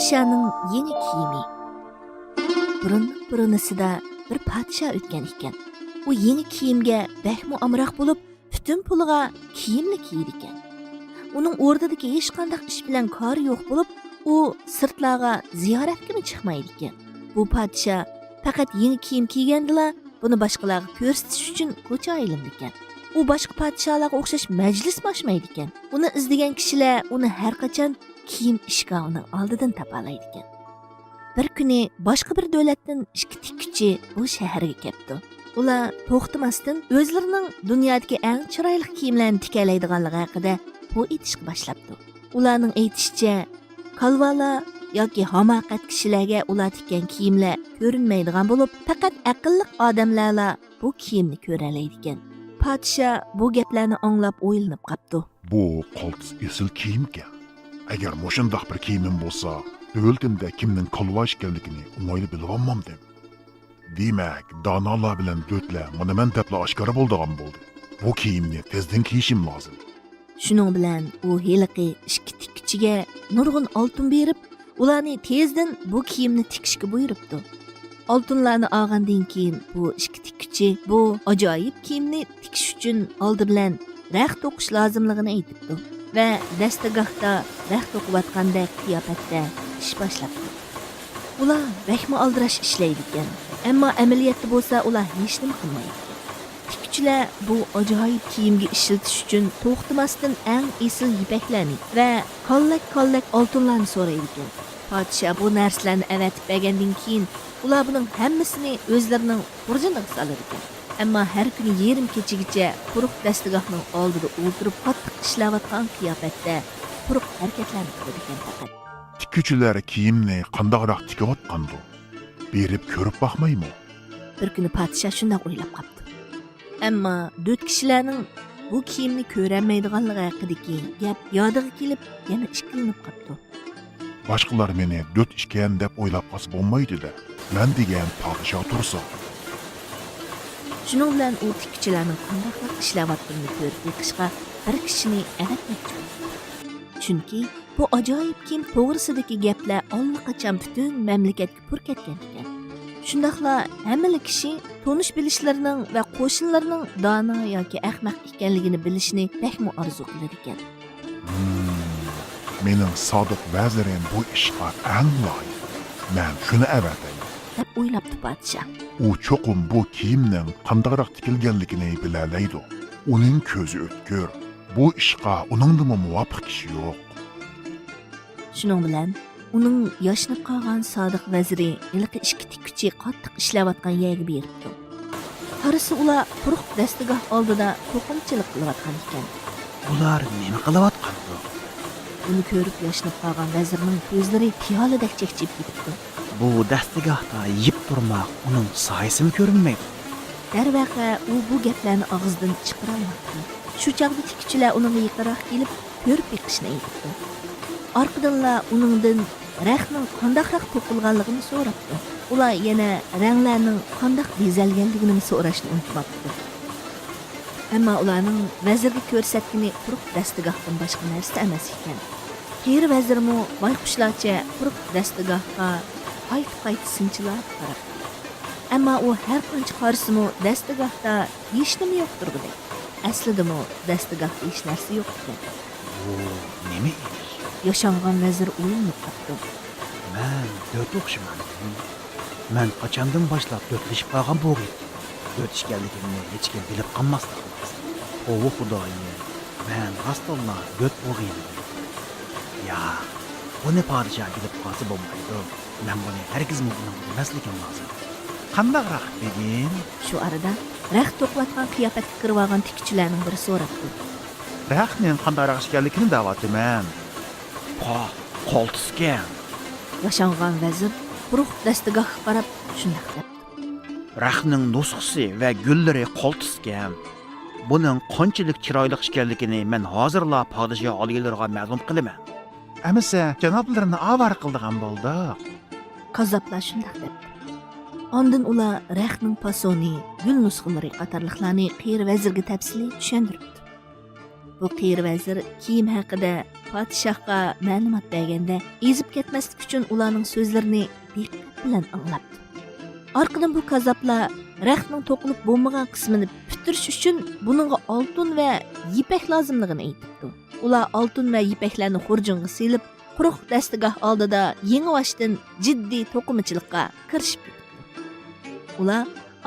Padişahning yangi kiyimi. Burun-burunasida bir podshoh o'tgan ekan. U yangi kiyimga bakmu amroq bo'lib, butun puliga kiyimni kiydi ekan. Uning o'rnidagi hech qanday ish bilan kori yo'q bo'lib, u sirtlarga ziyoratga chiqmaydi ekan. Bu podshoh faqat yangi kiyim kiygandila buni boshqalarga ko'rsatish uchun ko'cha aylandi ekan. U boshqa podshohlarga o'xshash majlis ochmaydi ekan. Uni izlagan kishilar uni har qachon kiyim ishkovining oldidan topalaydi ekan. Bir kuni boshqa bir davlatdan ikki tikkuchi bu shaharga keldi. Ular to'xtamasdan o'zlarining dunyodagi eng chiroyli kiyimlarni tikalaydiganligi haqida bu etishga boshlabdi. Ularning aytishicha, kalvalar yoki hamoqat kishilarga ular tikkan kiyimlar ko'rinmaydigan bo'lib, faqat aqlli odamlarla bu kiyimni ko'ra oladi ekan. Podshoh bu gaplarni anglab o'ylanib qoldi. Bu qoltis esil kiyimga. Agar mo'shundoq bir kiyimim bo'lsa, davlatimda kimning kalva ekanligini o'ng'ayli bilib olmam deb. Demak, donolar bilan do'tlar mana men debla oshkora bo'ldigan bo'ldi. Bu kiyimni tezdan kiyishim lozim. Shuning bilan u heliqi ikki tikkichiga nurg'un oltin berib, ularni tezdan bu kiyimni tikishga buyuribdi. Oltinlarni olgandan keyin bu ikki tikkichi bu ajoyib kiyimni tikish uchun oldi bilan raq to'qish lozimligini aytibdi va dastagahda raq to'qiyotgandek qiyofatda ish boshlabdi. Ular bakma aldirash ishlaydi ekan, ammo amaliyotda bo'lsa ular hech nima qilmaydi. Tikkichilar bu ajoyib kiyimga ishiltish uchun to'xtamasdan eng esil yipaklarni va kollak oltinlarni so'raydi ekan. Podshoh bu narsalarni avatib bergandan keyin ular buning hammasini o'zlarining xurjiniga solar ekan. Ammo har kuni yarim kechagacha quruq dastagahning oldida o'tirib qattiq ishlayotgan qiyofatda quruq harakatlarni qiladi ekan faqat. Tikkuchilar kiyimni qandoqroq tikayotgandi? Berib ko'rib baxmaymi? Bir kuni podshoh shunday o'ylab qopti. Ammo do't kishilarning bu kiyimni ko'rolmaydiganligi haqidagi gap yodiga kelib, yana ishkilinib qopti. Boshqalar meni do't ishkan deb o'ylab qolsa bo'lmaydi-da. Men degan podshoh tursa. Shuning bilan u tikkichilarning qanday ishlayotganini ko'rib yiqishga bir kishini avatmoqchi bo'ldi. Chunki bu ajoyib kiyim to'g'risidagi gaplar allaqachon butun mamlakatga pur ketgan ekan. Shundaqla hamma kishi tonish bilishlarining va qo'shnilarining dono yoki ahmoq ekanligini bilishni bakmo orzu qilar ekan. Mening sodiq vazirim bu ishga eng loyiq. Men shuni avatay deb o'ylabdi podshoh. U cho'qim bu kiyimning qandoqroq tikilganligini bilalaydi. Uning ko'zi o'tkir. Bu ishga uningdan muvofiq kishi yo'q. Shuning bilan uning yoshnab qolgan sodiq vaziri ilqi ikki tikkuchi qattiq ishlayotgan yerga beribdi. Qarisi ular quruq dastagah oldida to'qimchilik qilayotgan ekan. Ular nima qilayotgandi? Uni ko'rib yoshnab qolgan vazirning ko'zlari piyolidek chekchib ketibdi. Bu dastagahda yib turmoq uning soyasimi ko'rinmaydi. Darvaqa u bu gaplarni og'zidan chiqara olmadi. Shu chaqda tikkuchilar uning yaqinroq kelib ko'rib yiqishni aytdi. Orqadanlar uningdan raqning qandoqroq to'qilganligini so'rabdi. Ular yana ranglarning qandoq bezalganligini so'rashni unutmabdi. Ammo ularning vazirga ko'rsatgani quruq dastagahdan boshqa narsa emas ekan. Qeri vazirmi bayqushlarcha quruq dastagahga qayt sinchilab qarabdi. Ammo u har qancha qarsimi dastagahda hech nima yo'qdirgudek. Aslida dastagahda hech narsa yo'q ekan. Bu nima ish? Yashangan vazir o'yinib qopdi. Men do't o'xshaman. Men qachondan boshlab do'tlashib qolgan bo'g'im. Do't ishganligimni hech kim bilib qolmasdi. O xudoyim, men rostonna do't bo'g'im. Ya, buni podshoh bilib qolsa bo'lmaydi. Men buni hargiz uning bilmasligim lozim. Qandaqroq degin? Shu arada raq to'qiyotgan qiyofatga kirib olgan tikkichilarning biri so'rabdi. Raqning qandaqroq ishganligini da'vatman. Qoltisgan. Yashangan vazir quruq dastagahga qarab shunday debdi. Raqning nusxasi va gullari qoltisgan. Buning qanchalik chiroyli ekanligini men hozirla podshoh oliylariga ma'lum qilaman. Amisa janoblarini avar qildigan bo'ldi. Qazoblar shunday debdi. Ondan ular raqning pasoni, gul nusxalari qatorliqlarni qeri vazirga tafsili tushundiribdi. Bu qeyri vazir kiyim haqida podshohga ma'lumot berganda ezib ketmaslik uchun ularning so'zlarini diqqat bilan anglabdi. Orqadan bu kazaplar raxtning to'qilib bo'lmagan qismini bitirish uchun buningga oltin va ipak lozimligini aytibdi. Ular oltin va ipaklarni xurjunga silib, quruq dastigah oldida yengivashdan jiddiy to'qimachilikqa kirishib ketdi. Ular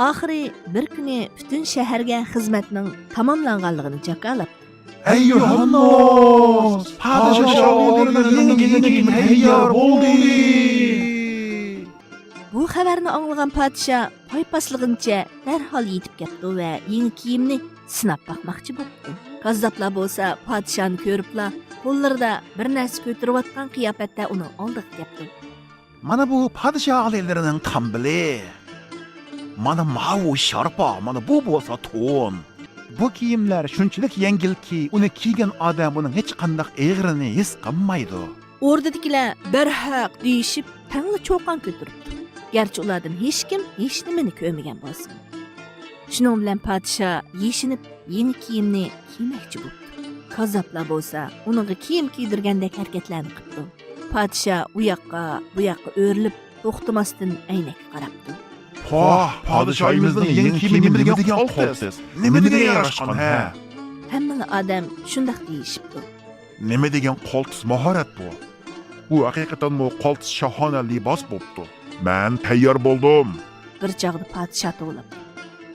oxiri bir kuni butun shaharga xizmatning tamomlanganligini jakalab. Ey Yohannos! Padişah şagirdlerining yangi kiyim tayyor bo'ldi. Bu xabarni anglagan podshoh paypaslig'incha darhol yetib ketdi va yangi kiyimni sinab bakmoqchi bo'ldi. Kazzablar bo'lsa podshohni ko'ribla qo'llarida bir narsa ko'tarayotgan qiyofatda uni oldiga keldi. Mana bu padişah ailelerining qambili. Mana mavu sharpa, mana bu bo'lsa to'n. Bu kiyimlar shunchalik yengilki, uni kiygan odam uning hech qanday eg'irini his qilmaydi. O'rtadagilar barhaq deyishib, tangli cho'qon ko'taribdi. Garchi ulardan hech kim hech nimani ko'rmagan bo'lsin. Shuning bilan podshoh yeshinib yangi kiyimni kiymoqchi bo'ldi. Kazzablar bo'lsa, uningga kiyim kiydirgandek harakatlarni qildi. Podshoh u yoqqa, bu yoqqa o'rilib, to'xtamasdan aynakka qarabdi. Padişahımızın yangi kiyimi nima degan qolsiz? Nima degan yarashqan ha? Hamma odam shunday deyishibdi. Nima degan qoltis mahorat bu? Bu haqiqatan bu qoltis shohona libos bo'pti. Men tayyor bo'ldim. Bir chog'da podshoh to'labdi.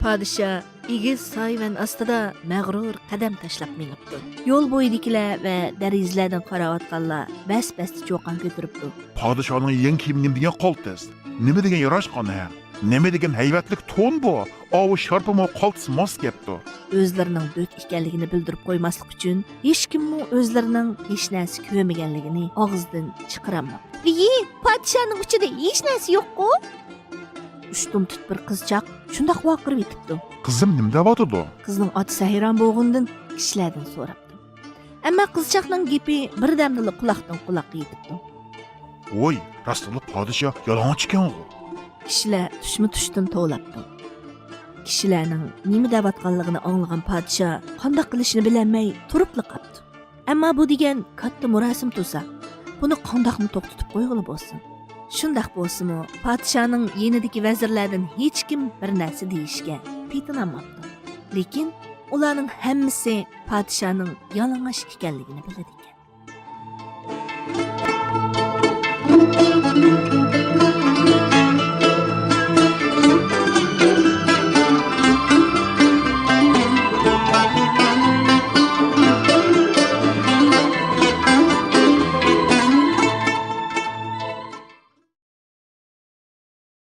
Podshoh egiz soyvan ostida mag'rur qadam tashlab minibdi. Yo'l bo'yidagilar va darizlardan qarayotganlar bas-bas cho'qon ko'taribdi. Padişahning yangi kiyimi nima degan qoltis? Nima degan yarashqan ha? Nima degan hayvatlik to'n bu? Ovu sharpamo qoltis mos kepti. O'zlarining do't ekanligini bildirib qo'ymaslik uchun hech kimmi o'zlarining hech narsa ko'rmaganligini og'zidan chiqaramadi. Podshohning ichida hech narsa yo'q-ku? Ushtum tut bir qizchaq shundoq voqirib yetibdi. Qizim nima deyotdi? Qizning otasi hayron bo'lgandan kishilardan so'rabdi. Ammo qizchaqning gapi birdamdala quloqdan quloqqa yetibdi. Voy, rasululloh podshoh yolg'onchi ekan u. Kishilar tushma-tushdan tovlabdi. Kishilarning nima deyotganligini anglagan podshoh qanday qilishini bilmay turibli qoldi. Ammo bu degan katta murosim tursa, buni qandoqmi to'xtatib qo'yg'ili bo'lsin. Shundaq bo'lsa-mu, podshohning yenidagi vazirlardan hech kim bir narsa deyishga petinamabdi. Lekin ularning hammasi podshohning yalang'och ekanligini biladi ekan.